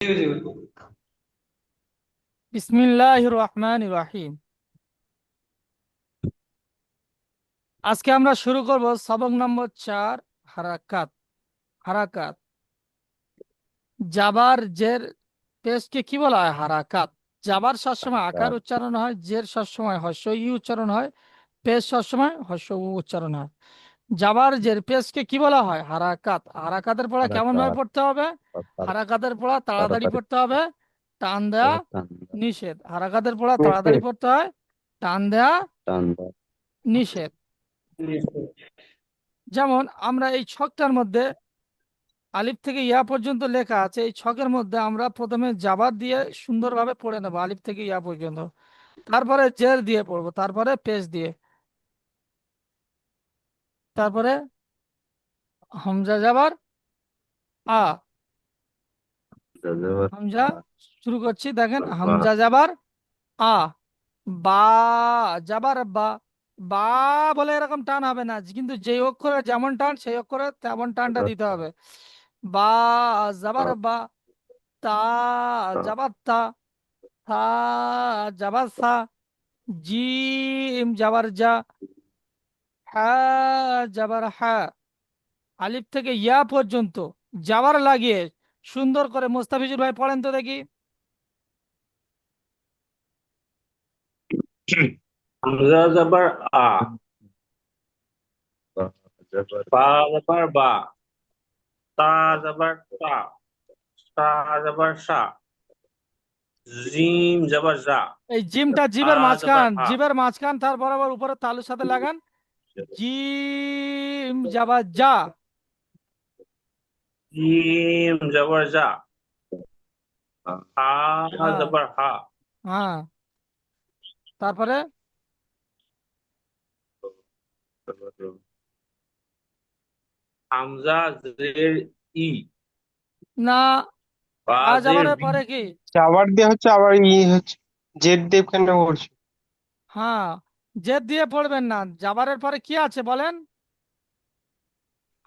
জি। বিসমিল্লাহির রহমানির রহিম। আজকে আমরা শুরু করব সবক নম্বর 4, হারাকাত। হারাকাত, জাবার জের পেশকে কি বলা হয়? হারাকাত। জাবার সবসময় আকার উচ্চারণ হয়, জের সবসময় হর্ষ ই উচ্চারণ হয়, পেশ সবসময় হর্ষ উ উচ্চারণ হয়। জাবার জের পেশকে কি বলা হয়? হারাকাত। হারাকাতের পড়া কেমন ভাবে হারাকাত পড়তে হবে? হারাকাতের পড়া তাড়াতাড়ি তাড়াতাড়ি পড়তে হবে, টান দেয়া টান নিষেধ। হারাকাতের পড়া তাড়াতাড়ি নিশ্চয়ই। পড়তে হয়, টান দেয়া টান দাও। নিষেধ। নিশ্চয়ই। যেমন আমরা এই ছকটার মধ্যে আলিফ থেকে ইয়া পর্যন্ত লেখা আছে, এই ছকের মধ্যে আমরা প্রথমে জাবার দিয়ে সুন্দরভাবে পড়ে নেবো আলিফ থেকে ইয়া পর্যন্ত, তারপরে জের দিয়ে পড়বো, তারপরে পেশ দিয়ে, তারপরে হামজা জাবার আ। যাযাবর হামজা আ শুরু করছি, দেখেন বা হামজা জাবার আ। বা জাবার বা। বা বলে এরকম টান হবে না, কিন্তু যে অক্ষরে যেমন টান সেই অক্ষরে তেমন টানটা দিতে হবে। বা জাবার বা। তা জাবার তা। থা জাবার সা। জিম জাবার যা। হা জাবার হা। আলিফ থেকে ইয়া পর্যন্ত জাবার লাগিয়ে সুন্দর করে মোস্তাফিজুর ভাই পড়েন তো দেখি। হামজা যাবার আ, যাযাবর বা যাবার বা, তা যাবার তা, সা যাবার সা, জিম যাবার যা, এই জিমটা হা জিবের যাবার মাঝখান, হা, জিবের মাঝখান তার বরাবর উপরে তালুর সাথে লাগান। জিম জাবার যা। জিম যাবার যা, হা হ্যাঁ, যাবার হা, হ্যাঁ, তারপরে হামজা জের ই, না, বা হা জের যাবারের বি, পরে কি? আবার দিয়ে হচ্ছে আবার হচ্ছে জেড দিয়ে কেন করছো? হ্যাঁ, জেদ দিয়ে পড়বেন না। জাবারের পরে কি আছে বলেন?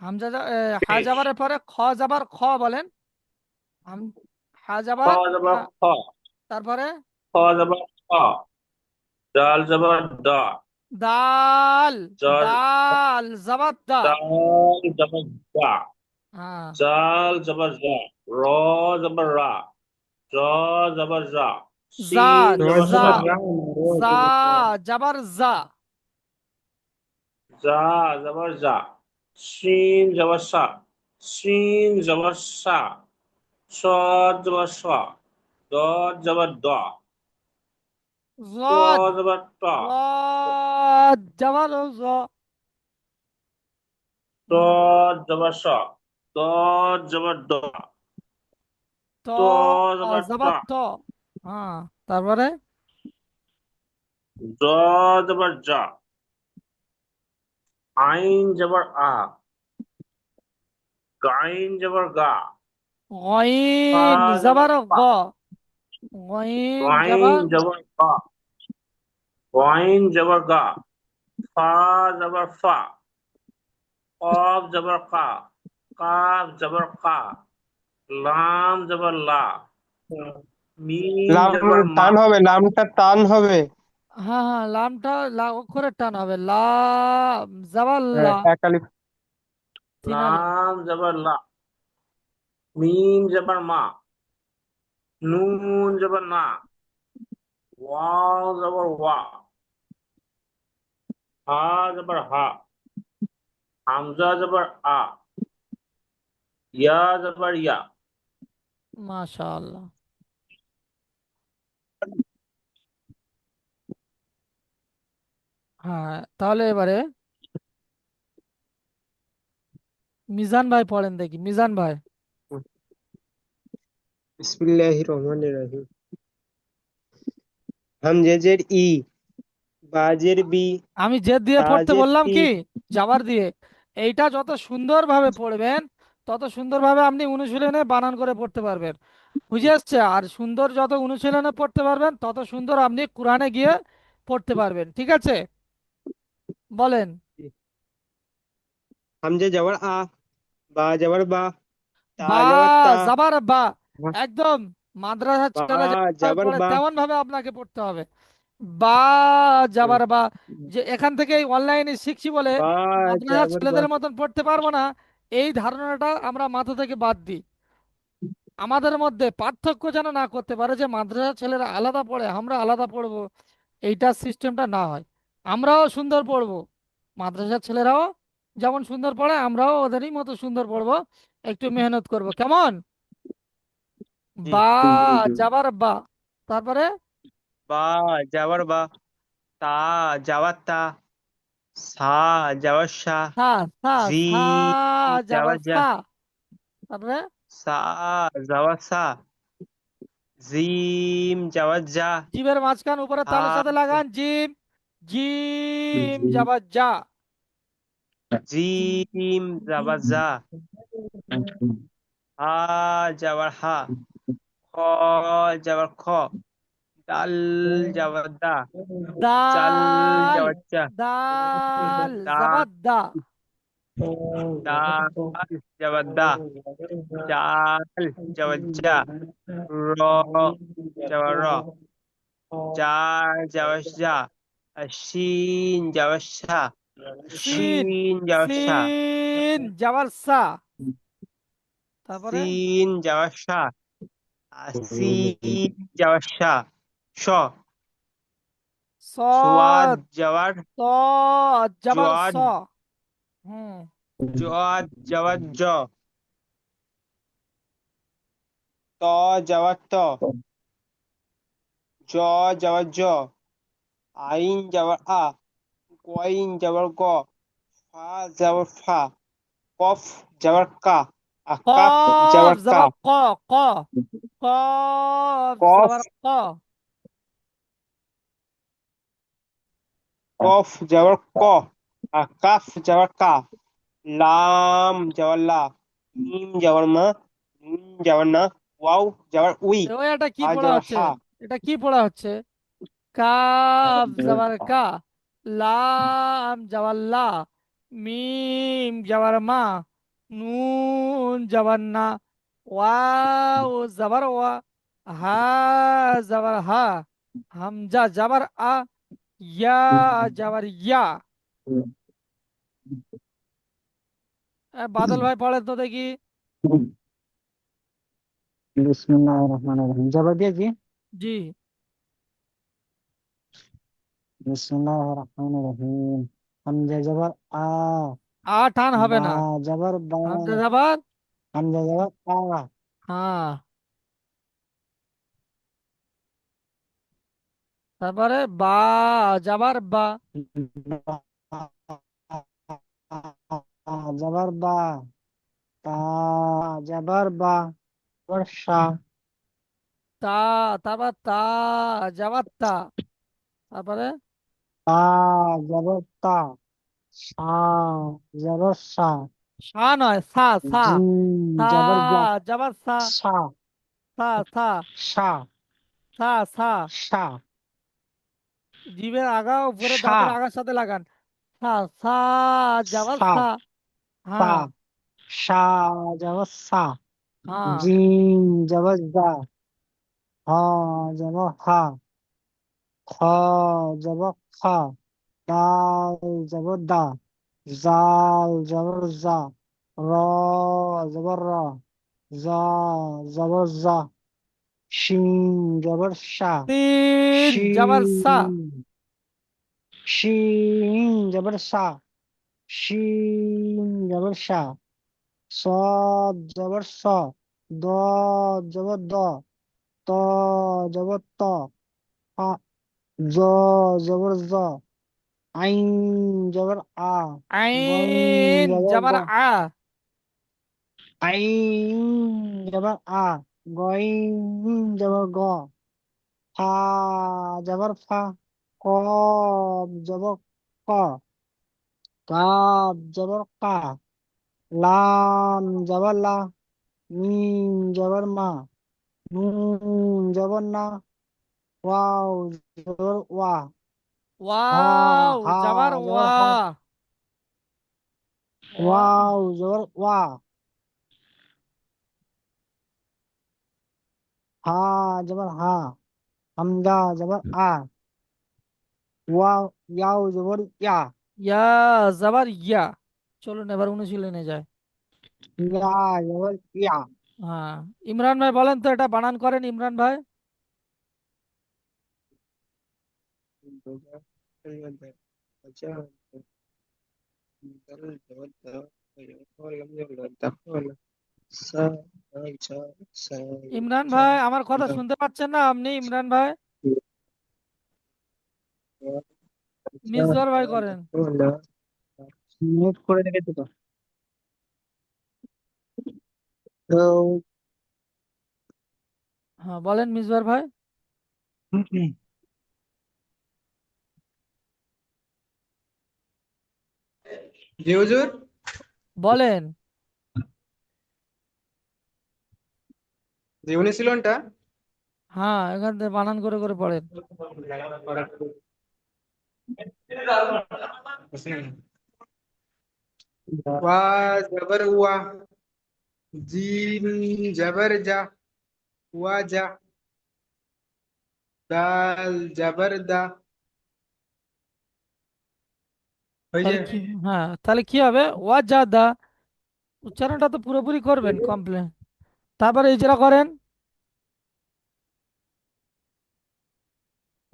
হামজা হা পেশ, যাবারের পরে খ যাবার খ বলেন। হাম হা খ যাবার যাবার হা, খ, তারপরে খ যাবার খ, ডাল যাবার ডা, দাল। জল, দাল জাবার দা। ডাল যাবার দা, হ্যাঁ, জাল যাবার যা, র যাবার রা, জ যাবার যা, জা। সিন তোমার যাবার জা। সা, যাবার যা জা যাবার যা। যা যাবার যা, সিন যাবার সা, সিন যাবার সা, সদ যাবার স, দদ যাবার দ, ত জদ। যাবার ট, জদ যাবার জ। ত যাবার স, দদ যাবার দ, ত ত যাবার ট, যাবার ত। হ্যাঁ, তারপরে জ যাবার যা, আইন যাবার আ, গাইন যাবার গা, ফা গইন যাবার যাবার গ। পা, গইন ওয়াইন যাবার যাবার পা, ওয়াইন যাবার গা, ফা যাবার ফা, কফ যাবার কা, কাফ যাবার কা, লাম যাবার লা, মিম লাম যাবার মা, টান হবে, লামটা টান হবে। হ্যাঁ, হ্যাঁ, লামটা অক্ষরের টান হবে। লা যাবার লা। হ্যাঁ, এক আলিফ। তিন আলি। লাম যাবার লা, মিম যাবার মা, নুন যাবার না, ওয়াও যাবার ওয়া, হা যাবার হা, হামজা যাবার আ, ইয়া যাবার ইয়া। মাশাআল্লাহ। হ্যাঁ, তাহলে এবারে মিজান ভাই পড়েন দেখি, মিজান ভাই। বিসমিল্লাহির রহমানির রহিম। হামজের ই, বাজের বি, আমি জেদ দিয়ে পড়তে তাজের বললাম তি। কি? যাবার দিয়ে। এইটা যত সুন্দরভাবে পড়বেন তত সুন্দরভাবে আপনি অনুশীলনে বানান করে পড়তে পারবেন। বুঝে আসছে? আর সুন্দর যত অনুশীলনে পড়তে পারবেন তত সুন্দর আপনি কোরআনে গিয়ে পড়তে পারবেন। ঠিক আছে, বলেন। হামজা যাবার আ, বা যাবার বা, তা বা যাবার তা, যাবার বা। একদম মাদ্রাসার বা ছেলে যেমন যাবার পড়ে বা তেমন ভাবে আপনাকে পড়তে হবে। বা যাবার বা, যে এখান থেকে অনলাইনে শিখছি বলে বা মাদ্রাসার যাবার বা ছেলেদের মতন পড়তে পারবো না, এই ধারণাটা আমরা মাথা থেকে বাদ দিই। আমাদের মধ্যে পার্থক্য যেন না করতে পারে যে মাদ্রাসার ছেলেরা আলাদা পড়ে আমরা আলাদা পড়বো, এইটা সিস্টেমটা না হয়। আমরাও সুন্দর পড়বো, মাদ্রাসার ছেলেরাও যেমন সুন্দর পড়ে আমরাও ওদেরই মতো সুন্দর পড়বো, একটু মেহনত করব কেমন। জি। বা যাবার বা, তারপরে বা যাবার বা, তা যাবার তা, সা যাবার সা, সা, সা, জি সা যাবার যাবার যা, সা, তারপরে সা যাবার সা, জিম যাবার যা, জিভের মাঝখান উপরে হা তালুর সাথে লাগান, জিম, জিম যাবার যা, জিম যাবার যা, হা যাবার হা, খ যাবার খ, দাল যাবার দা, চাল দাল, যাবার চা, দাল দা যাবার দা, দাল যাবার দা, চাল যাবার যা, র যাবার র, চার যাবার যা, আর শিন যাবার সা, সিন, শিন যাবার সা, সিন যাবার সা, তারপরে সিন যাবার সা, আর সিন যাবার সা, স, সোয়াদ সদ, যাবার সদ যাবার স, জোয়াদ, হুম, জোয়াদ যাবার জ, ত যাবার ত, জ যাবার জ, আইন যাবার আ, কইন যাবার গ, ফা যাবার ফা, কফ যাবার কা, আর কাফ কফ যাবার কা, যাবার ক, ক, কফ কফ যাবার ক, কফ যাবার ক, আর কাফ যাবার কা, লাম যাবার লা, মিম যাবার মা, নুন যাবার না, ওয়াও যাবার উই, ওই এটা কি হা পড়া যাবার হচ্ছে, হা, এটা কি পড়া হচ্ছে, কাফ যাবার কা, লাম যাবার লা, মিম যাবার মা, নুন যাবার না, ওয়াও যাবার ওয়া, হা যাবার হা, হামজা যাবার আ, ইয়া যাবার ইয়া। বাদল ভাই পড়েন তো দেখি। বিসমিল্লাহির রহমানির রহিম জবাব দিয়ে জি। জি। বিসমিল্লাহির রহমানির রহিম হামজা জবর আ, টান হবে বা না, জবর বা, হামজা যাবার হামজা জবর আ, হ্যাঁ, তারপরে বা যাবার বা, বা জবর বা, তা জবর বা, বর্ষা, তা, তারপর তা যাবার তা, তারপরে তা জবর তা, সা জবর সা, সা নয় সা, সা, জিম সা জবর জা, যাবার সা, সা সা, সা, সা সা, সা, সা জিভের আগা উপরে সা দাঁতের আগার সাথে লাগান, সা, সা যাবার সা সা, সা হ্যাঁ, সা জবর সা, হ্যাঁ, জিম জবর জা, হা জবর হা, খ জবর খা, দাল জবর দা, জাল জবর জা, র জবর র, জা জবর জা, শিন জবর শা, তিন যাবার সা, শিন শিন জবর শা, শিন জবর শা, صاد জবর স, দ জবর দ, ত জবর ত, আ জ জবর জ, আইন জবর আ, গইন আইন জবর গ, যাবার আ, আইন জবর আ, গইন জবর গ, ফা জবর ফা, কফ জবর ক, কাফ জবর কা, লাম জবর লা, মিম জবর মা, নুন জবর না, ওয়াও জবর ওয়া, হা ওয়াও হা যাবার জবর ওয়া, হা, ওয়া, ওয়াও জবর ওয়া, হা জবর হা, হামজা জবর আ, ওয়াও ইয়াও জবর ইয়া, ইয়া জবর ইয়া। চলুন এবার অনুশীলনে যায়। ইয়া জবর ইয়া। হ্যাঁ, ইমরান ভাই বলেন তো, এটা বানান করেন ইমরান ভাই। ইমরান ভাই আমার কথা শুনতে পাচ্ছেন না আপনি ইমরান ভাই? মিসবার ভাই করেন। মিউট করে রেখেছি তো। তো হ্যাঁ বলেন মিসবার ভাই। জি হুজুর। বলেন। জি অনুশীলনটা হ্যাঁ, এখান থেকে বানান করে করে পড়েন। ওয়া জবর ওয়া, জিম জবর জা, ওয়া জা, দাল জবর দা। তাহলে হয়েছে? কি? হ্যাঁ, তাহলে কি হবে? ওয়াজাদা। উচ্চারণটা তো পুরোপুরি করবেন কমপ্লিট। তারপরে ইজরা করেন।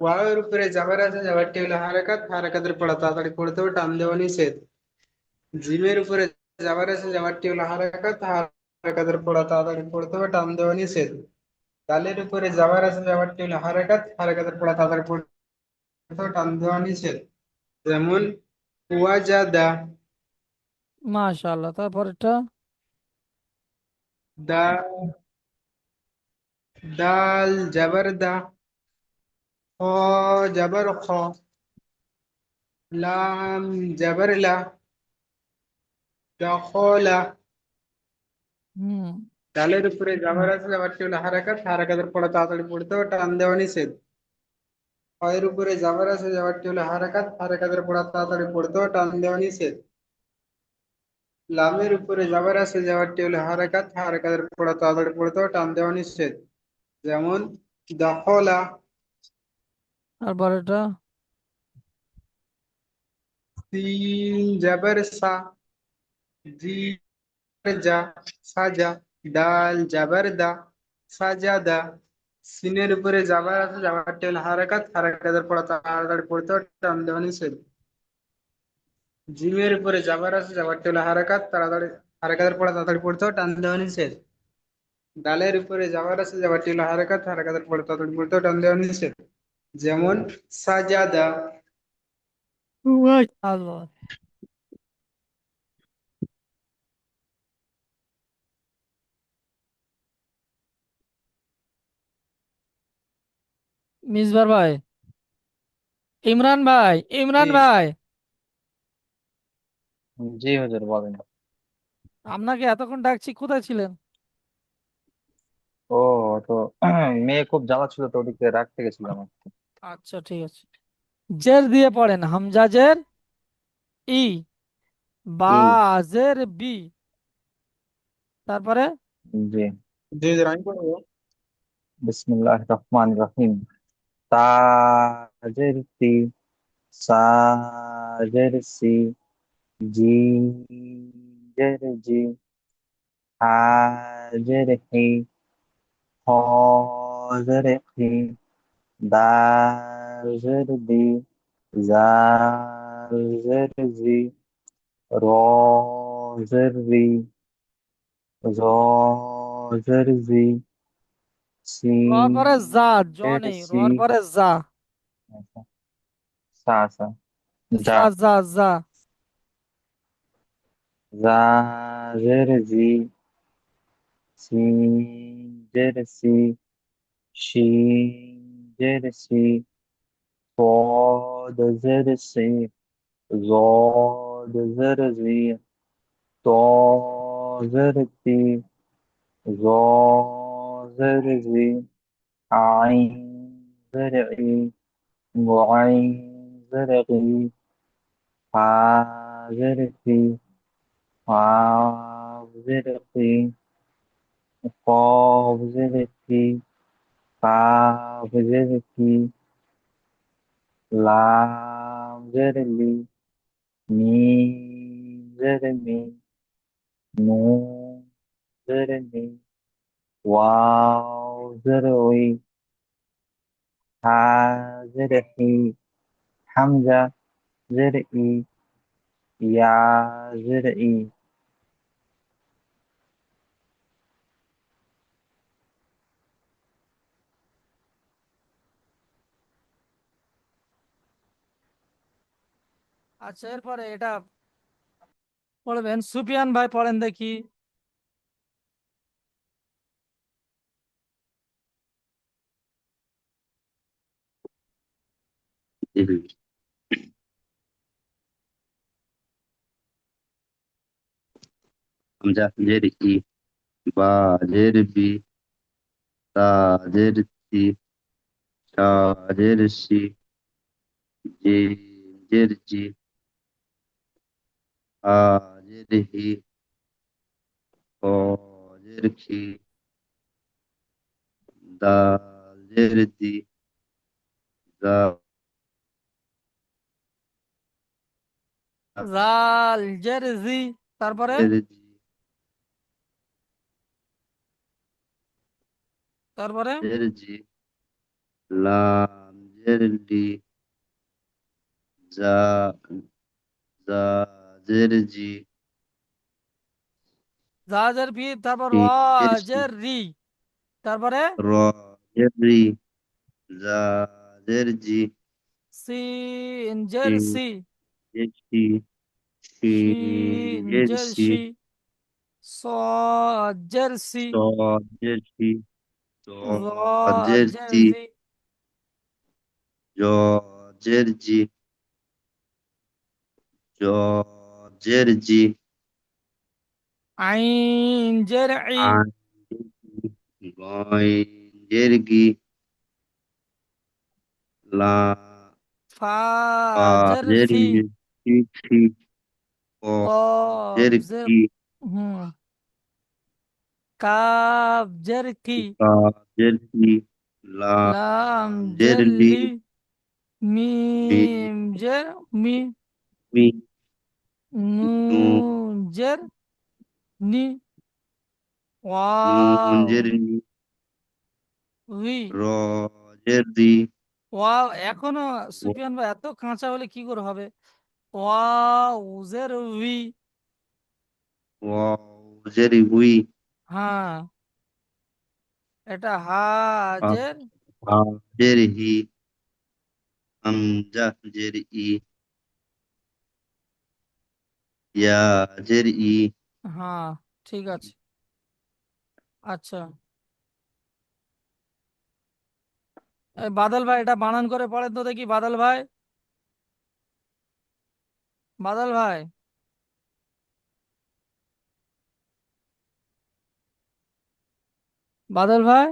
ওয়াওয়ের উপরে জবর আছে, জবরটি হলো হারাকাত, হারাকাতের পড়া তাড়াতাড়ি পড়তে হবে, টান দেওয়া নিষেধ। জিমের উপরে জবর আছে, জবরটি হলো হারাকাত, হারাকাতের পড়া তাড়াতাড়ি পড়তে হবে, টান দেওয়া নিষেধ। দালের উপরে জবর আছে, জবরটি হলো হারাকাত, হারাকাতের পড়া তাড়াতাড়ি পড়তে হবে, টান দেওয়া নিষেধ। যেমন ওয়াজাদা। মাশাআল্লাহ, তারপরেরটা। দা, দাল জবর দা, খ জবর খ, লাম জবর লা, দখলা। হুম। দালের উপরে জবর আছে, জবরটি হলো হারাকাত, হারাকাতের পড়া তাড়াতাড়ি পড়তে হবে, টান দেওয়া নিষেধ। খয়ের উপরে জবর আছে, জবরটি হলো হারাকাত, হারাকাতের পড়া তাড়াতাড়ি পড়তে হবে, টান দেওয়া নিষেধ। লামের উপরে জবর আছে, জবরটি হলো হারাকাত, হারাকাতের পড়া তাড়াতাড়ি পড়তে হবে, টান দেওয়া নিষেধ। যেমন দখলা। তারপরেরটা। সিন জবর সা, জি যা, সাজা, ডাল জাবার দা, সাজাদা। সিনের উপরে জাবার আছে, জাবারটি হলো হারাকাত, হারাকাতের পড়া তাড়াতাড়ি পড়তে হবে, টান দেওয়া নিষেধ। জিমের উপরে জাবার আছে, জাবারটি হলো হারাকাত, তাড়াতাড়ি হারাকাতের পড়া তাড়াতাড়ি পড়তে হবে, টান দেওয়া নিষেধ। ডালের উপরে জাবার আছে, জাবারটি হলো হারাকাত, হারাকাতের পড়া তাড়াতাড়ি পড়তে হবে, টান দেওয়া নিষেধ। যেমন সাজাদা। আল্লাহ। মিসবার ভাই, ইমরান ভাই, ইমরান জি ভাই, জি হুজুর বলেন। আপনাকে এতক্ষণ ডাকছি, কোথায় ছিলেন? ও, তো মেয়ে খুব জ্বালা ছিল তো ওদিকে রাখতে গেছিলাম আর কি। আচ্ছা ঠিক আছে। জের দিয়ে পড়েন, হামজা জের ই, বা ই। জের বি। তারপরে জি। জি জি, আমি পড়বো। বিসমিল্লাহ রহমান রহিম। তাজের তি, সাজের সি, জিজের জি, হাজের হি, হজের হি, দাজের দি, জাজের জি, রজের রি, জজের জি, র পরে যা, জ সিনের নেই, সি, রর পরে যা। সা সা, যা, যা যা যা। জাজের জি, সিজের সি, শিজের সি, صادزر سي، ضادزر زي، طازر تي، ظازر زي، عين زرعي، معين زرعي، حاضر في، حاضر في، قابضر في، কাফ জের কি, লাম জের লি, মিম জের মি, নুন জের নি, ওয়াও জের ওই, হা জের হি, হামজা জের ই, ইয়া জের ই। আচ্ছা, এরপরে এটা পড়বেন। সুফিয়ান ভাই পড়েন দেখি। হামজা জের ই, বা জের বি, তা জের তি, শা জের শি, জিম জের জি, হা জের হি, খ জের খি, দাল জের দি, জা জাল জের জি, তারপরে জের জি, তারপরে জের জি, লাম জের লি, জা জা জের জি, জা জের ফি, তারপর র শিন জের শি, জের রি, তারপরে র জের রি, জা জের জি, সিন জের শিন সি, জের শি, শিন শিন জের জের শি, শি, সদ জের সি, স জের শি, স র জের জের জি, জি, জ জের জি, জ জের জি, আইন জের ই, আন গয় জের গি, লা ফা পা জের জের ফি, ই, ফি ফি, ক কফ জের জের কি, হুম, কাফ জের কি, কা জের কি, লাম লাম জের জের লি, লি, মি মিম জের মি, মি, নু নুন জের নি, নুন ওয়াও জের নি, উই, র জের রি, ওয়াও এখনো সুফিয়ান ভাই এত কাঁচা হলে কি করে হবে? ওয়াও জের উই, ওয়াও জের উই, হ্যাঁ, এটা হা হাজের, হা জের হি, হামজা জের ই, ইয়া জের ই, হ্যাঁ, ঠিক আছে। আচ্ছা, এই বাদল ভাই এটা বানান করে পড়েন তো দেখি, বাদল ভাই, বাদল ভাই, বাদল ভাই,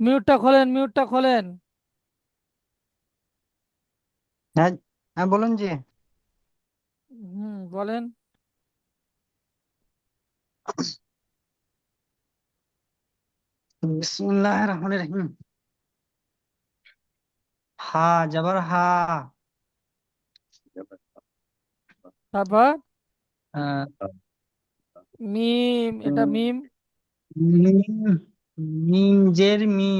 মিউটটা খোলেন, মিউটটা খোলেন। হ্যাঁ, হ্যাঁ বলুন জি। বলেন। বিসমিল্লাহ রহমান রহিম। হা জবর হা, তারপর আহ, মিম, এটা মিম, মিম, মিম জের মি,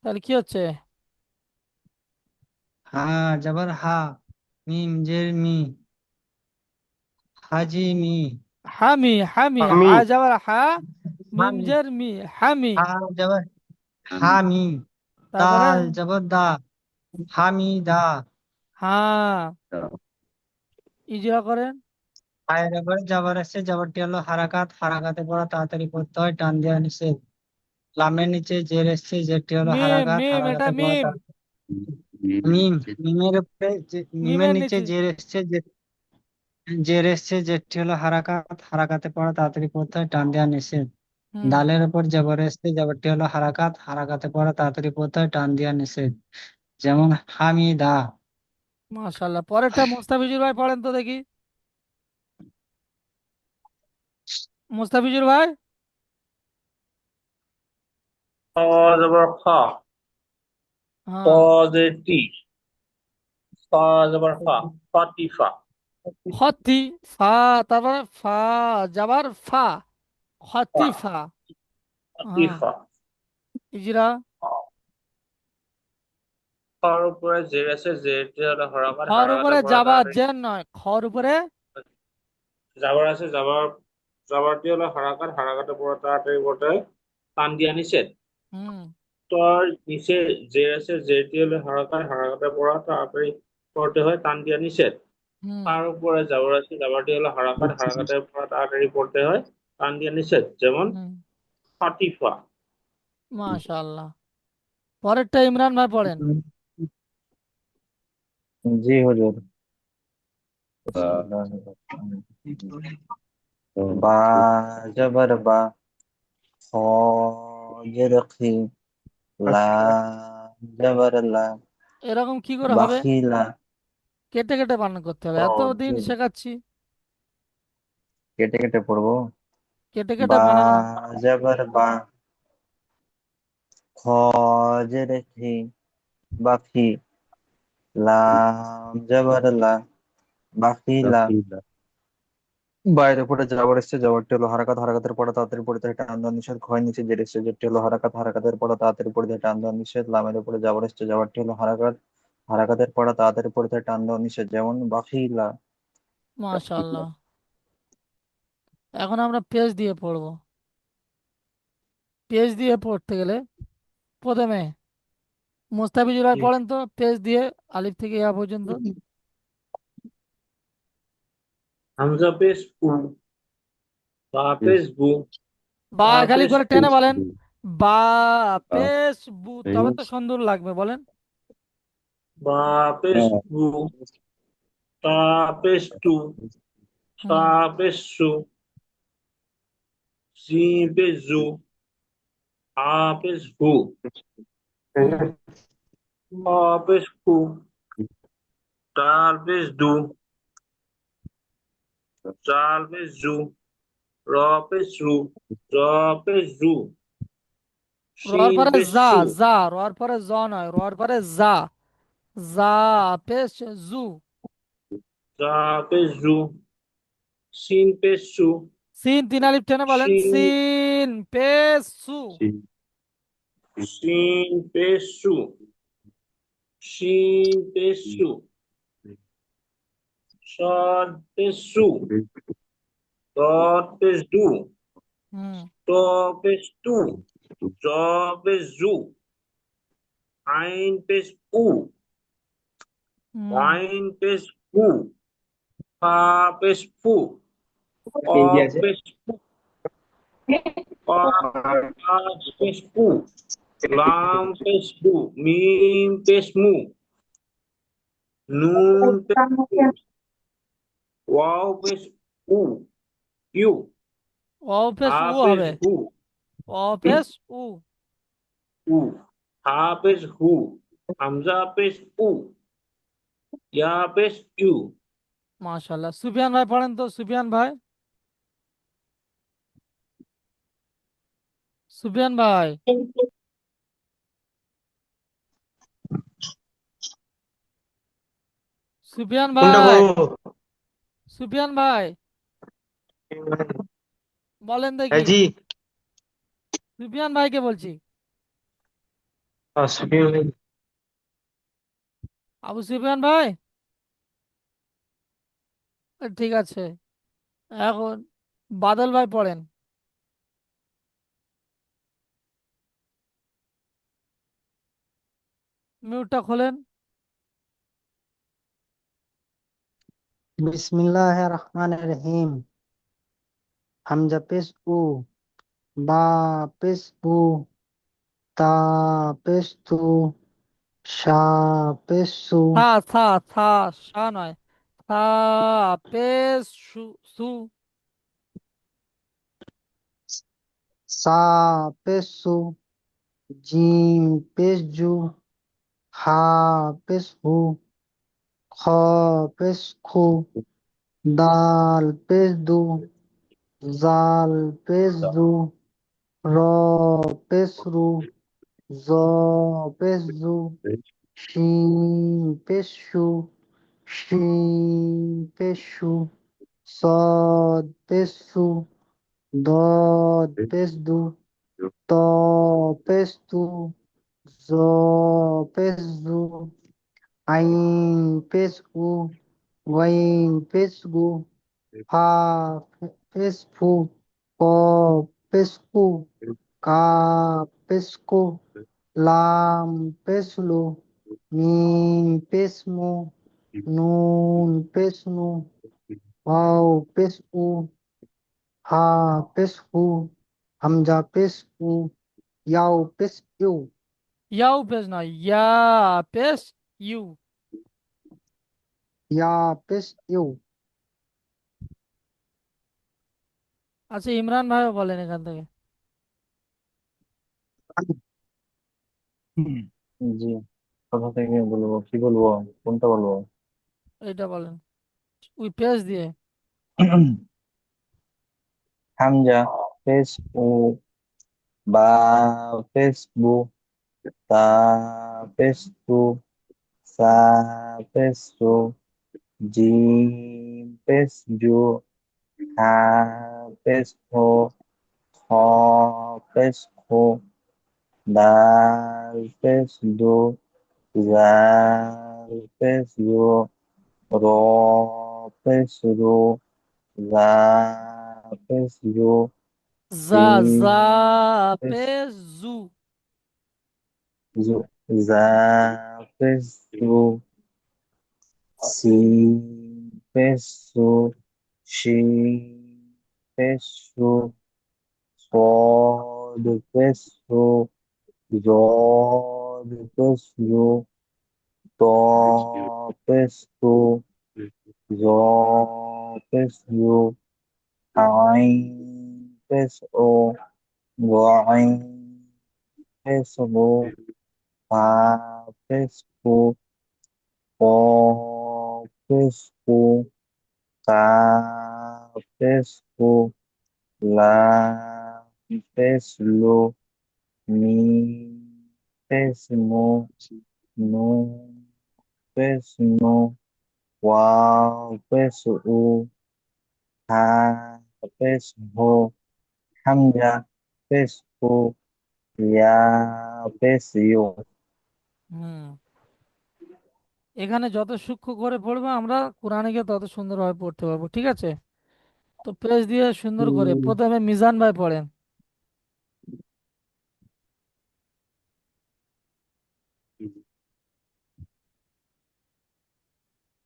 তাহলে কি হচ্ছে? হা জবর হা, মিম জের মি, হাজি মি, হামি, হামি, আমি হা যাবার হা, মিম হামি, জের মি, হামি, হা জবর হা মি, তারপরে দাল জবর দা, হামিদা, হ্যাঁ, ইজরা করেন। পায়ের এবার জবর আছে, জবরটি হলো হারাকাত, হারাকাতে পড়া তাড়াতাড়ি পড়তে হয়, টান দেওয়া নিষেধ। লামের নিচে জের এসছে, জেরটি হলো মিম, হারাকাত, মিম, এটা হারাকাতে পড়া মিম, মিম, মিমের উপরে মিমের মিমের নিচে নিচে, জের এসছে, জের এসছে, জেরটি হলো হারাকাত, হারাকাতে পড়া তাড়াতাড়ি পড়তে হয়, টান দেওয়া নিষেধ। হুম, দালের উপর জবর এসছে, জবরটি হলো হারাকাত, হারাকাতে পড়া তাড়াতাড়ি পড়তে হয়, টান দেওয়া নিষেধ। যেমন হামিদা। মাশাআল্লাহ। পরেরটা মুস্তাফিজুর ভাই পড়েন তো দেখি, মুস্তাফিজুর ভাই, জবর খ, ক হ্যাঁ জের টি, ফা জবর ফা, ফাতিফা, খতি ফা, তারপরে ফা যাবার ফা, ফা, খতিফা। হ্যাঁ ফাতিফা। ইজরা। খর উপরে জের আছে, জেরটি হলো হরকত, খর উপরে হরকতের পরে যাবার, তাড়াতাড়ি জের নয়, খর উপরে। জাবার আছে, জাবারটি হলো হরকত, হরকতের পরে তাড়াতাড়ি পড়তে হয়, টান দিয়া নিষেধ। হুম তোর নিচে জের আছে, জেরটি হলো হরকত, হরকতের পরে তাড়াতাড়ি পড়তে হয়, টান দিয়া নিষেধ। হুম তার উপরে জাবর আছে, জাবরটি হলো হরকত, হরকতের পরে তাড়াতাড়ি পড়তে হয়, টান দিয়া নিষেধ। যেমন হুম ফাতিফা। মাশাআল্লাহ। পরেরটা ইমরান ভাই পড়েন। জি হুজুর। বা জবর বা, খ জের খি, লাম জবর লা, এরকম কি করে হবে? বাখিলা। কেটে কেটে বানান করতে হবে, ও, এতদিন শেখাচ্ছি। কেটে কেটে পড়বো। কেটে কেটে বা বানানো। জবর বা, খ জের খি, বাখি, লাম জবর লা, বাখিলা। দাখিলা। বাইরের উপরে যাবর এসছে, যাবরটি হলো হারাকাত, হারাকাতের পরে তাড়াতাড়ি পড়তে হয় টান দেওয়া নিষেধ। খয়ের নিচে জের এসছে, জেরটি হলো হারাকাত, হারাকাতের পরে তাড়াতাড়ি পড়তে হয় টান দেওয়া নিষেধ। লামের উপরে যাবর এসছে, যাবরটি হলো হারাকাত, হারাকাতের পরে তাড়াতাড়ি পড়তে হয় টান দেওয়া নিষেধ। যেমন বাখিলা। মাশাআল্লাহ। এখন আমরা পেজ দিয়ে পড়বো। পেজ দিয়ে পড়তে গেলে প্রথমে মুস্তাফিজুর ভাই পড়েন তো পেজ দিয়ে, আলিফ থেকে ইয়া পর্যন্ত। হামজা পেশ উ, বা পেশ বু, বা তা খালি পেশ করে উ, টেনে বলেন। বা বা পেশ বু, তবে তো পেশ সুন্দর লাগবে, বলেন। বা পেশ বু, তা পেশ টু, সা হুম পেশ সু, জিম পেশ জু, আ পেশ হু, হুম খ পেশ কু, ডাল পেশ দু, জাল পেশ জু, র পেশ রু, জ পেশ জু, রর শিন পরে পেশ যা, সু, যা রর পরে জ নয়, রর পরে যা। যা পেশ জু। জা পেশ জু, শিন পেশ সু, সিন তিন আলিফ টেনে বলেন, শিন সিন পেশ সু। শিন শিন পেশ সু, শিন পেশ সু, শদ পেশ সু, দদ পেশ দু, হুম ত পেশ টু, জ পেশ জু, আইন পেশ উ, হুম আইন পেশ হু, ফা পেশ ফু, হিন্দি অফ আছে পেশ ফু, পেশ ফু, লাম পেশ দু, মিম পেশ মু, নুন পেশ উ, ওয়াও পেশ উ, ইউ, অ পেশ হা উ পেশ হবে। হু, অ পেশ উ। উ, হা পেশ হু, হামজা পেশ উ, ইয়া পেশ ইউ। মাশাআল্লাহ। সুফিয়ান ভাই পড়েন তো, সুফিয়ান ভাই। সুফিয়ান ভাই। সুফিয়ান কোনটা ভাই। করবো সুফিয়ান ভাই বলেন হ্যাঁ দেখি। জি সুফিয়ান ভাইকে বলছি। সুফিয়ান আবু সুফিয়ান ভাই। ঠিক আছে। এখন বাদল ভাই পড়েন। মিউটটা খোলেন। বিসমিল্লাহির রহমানির রহিম। হামজা পেশ উ, বা পেশ বু, তা পেশ তু, শা পেশ সু, থা থা থা, সা নয়। থা পেশ সু সু। সা পেশ সু, জিম পেশ জু, হা পেশ হু, খ পেশ খু, দাল পেশ দু, জাল পেশ দু, র পেশ রু, জ পেশ জু, শিন পেশ শু, শিন পেশ শু, সদ পেশ সু, দদ পেশ দু, ত পেশ তু, জ পেশ জু, আইন পেশ উ, ওয়াইন পেশ গু, ফা পেশ ফু, ক পেশ কু, কাফ পেশ কু, লাম পেশ লু, মিম পেশ মু, নুন পেশ নু, ওয়াও পেশ উ, হা পেশ হু, হামজা পেশ উ, ইয়াও পেশ ইউ, ইয়াও পেশ না, ইয়া পেশ ইউ। ইয়া পেশ ইউ। আচ্ছা, ইমরান ভাই বলেন এখান থেকে। জি, কোথা থেকে বলবো, কি বলবো, কোনটা বলবো? এটা বলেন ওই পেশ দিয়ে। হামজা পেশ উ, বা পেশ বু, তা পেশ তু, সা পেশ সু, জিম পেশ জু, হা পেশ হো, খ পেশ খো, দাল পেশ দু, জাল পেশ জু, র পেশ রু, রা পেশ জু, যা, যা জিম পেশ পেশ জু। জু, জা পেশ জু, সিন পেশ সু, শিন পেশ সু, صاد পেশু, জদ পেশু, ত পেশু, জ পেশু, আইন পেশু, গাইন পেশু, ফা পেশু, ক পেশু, কাফ পেশু, লাম পেশলু, মিম পেশমু, নুন পেশনু, ওয়াও পেশু, হা পেশহু, হামজা পেশহু, ইয়া পেশিউ। হুম, এখানে যত সূক্ষ্ম করে পড়বো আমরা কোরআনে গিয়ে তত সুন্দরভাবে পড়তে পারবো, ঠিক আছে? তো পেশ দিয়ে সুন্দর করে প্রথমে মিজান ভাই পড়েন।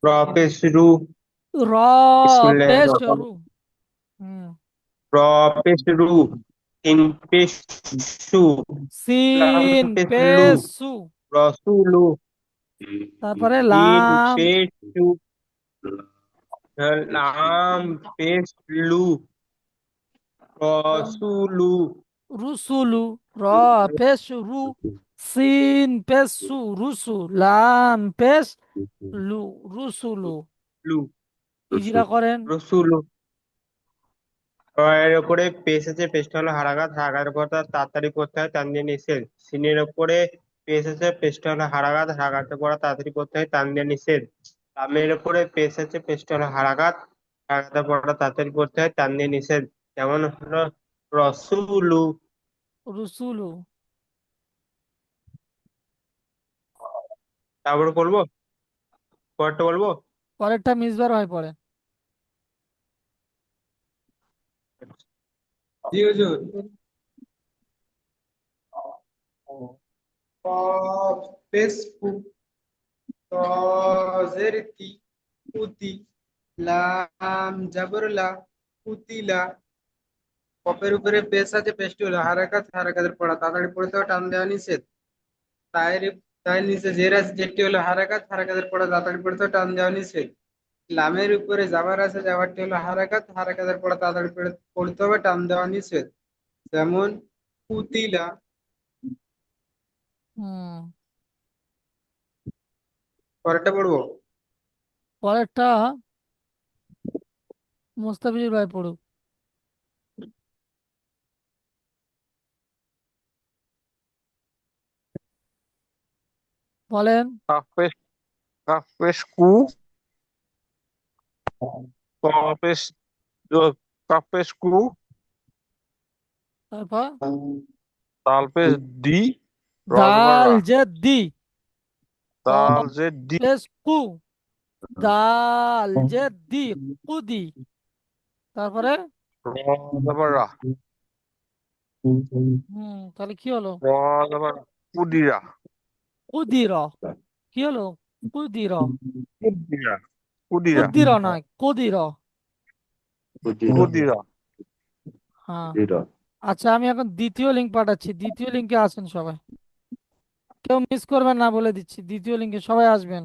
র পেশ রু, র বিসমিল্লাহির পেশ রহমানির রু। হুম। র পেশ রু, তিন পেশ সু, লাম সিন পেশ লু, পেশ সু। রসুলু, তারপরে তিন লাম। পেশ সু, লাম পেশ লু, রসুলু, রুসুলু। র পেশ রু, সিন পেশ সু, রুসু, লাম পেশ লু, রুসুলু। লু, ইজিরা করেন। রসুলু। এর উপরে পেশ আছে, পেশটা হলো হারাকাত, হারাকাতের পর তার তাড়াতাড়ি পড়তে হয়, টান দিয়ে নিষেধ। সিনের উপরে পেশ আছে, পেশটা হলো হারাকাত, হারাকাতের পর তাড়াতাড়ি পড়তে হয়, টান দিয়ে নিষেধ। লামের উপরে পেশ আছে, পেশটা হলো হারাকাত, হারাকাতের পর তাড়াতাড়ি পড়তে হয়, টান দিয়ে নিষেধ। যেমন হলো রসুলু। রুসুলু। তারপরে বলবো, পরেরটা বলবো। পরেরটা মিসবার হয় পড়ে। জি হুজুর। কফ পেশ ফু, ত জের তি, পুতি, লাম জবর লা, পুতিলা। কফের উপরে পেশ আছে, পেশটি হলো হারাকাত, হারাকাতের পড়া তাড়াতাড়ি পড়তে হবে, টান দেওয়া নিষেধ। তায়ের তায়ের নিচে জের আছে, জেরটি হলো হারাকাত, হারাকাতের পড়া তাড়াতাড়ি পড়তে হবে, টান দেওয়া নিষেধ। লামের উপরে জাবার আছে, জাবারটি হলো হারাকাত, হারাকাতের পড়া তাড়াতাড়ি পড়তে হবে, টান দেওয়া নিষেধ। যেমন পুতিলা। হুম। পরেরটা পড়বো। পরেরটা মুস্তাফিজুর ভাই পড়ুক। বলেন। কাফ পেশ কাফ পেশ কু, ক পেশ কাফ পেশ কু, তারপর দাল পেশ দি, র জবর দাল রা, জেদ দি, ক দাল জে দি, পেশ কু, দাল জেদ দি, কুদি। তারপরে র জবর রা, তাহলে কি হলো? র জবর রা, কুদিরা, কুদির। কি হলো? কুদির। কুদিরা, কুদিরা, কুদির নয়, কুদির। কুদিরা। হ্যাঁ। আচ্ছা, আমি এখন দ্বিতীয় লিঙ্ক পাঠাচ্ছি, দ্বিতীয় লিঙ্কে আসেন সবাই, কেউ মিস করবেন না বলে দিচ্ছি, দ্বিতীয় লিঙ্কে সবাই আসবেন।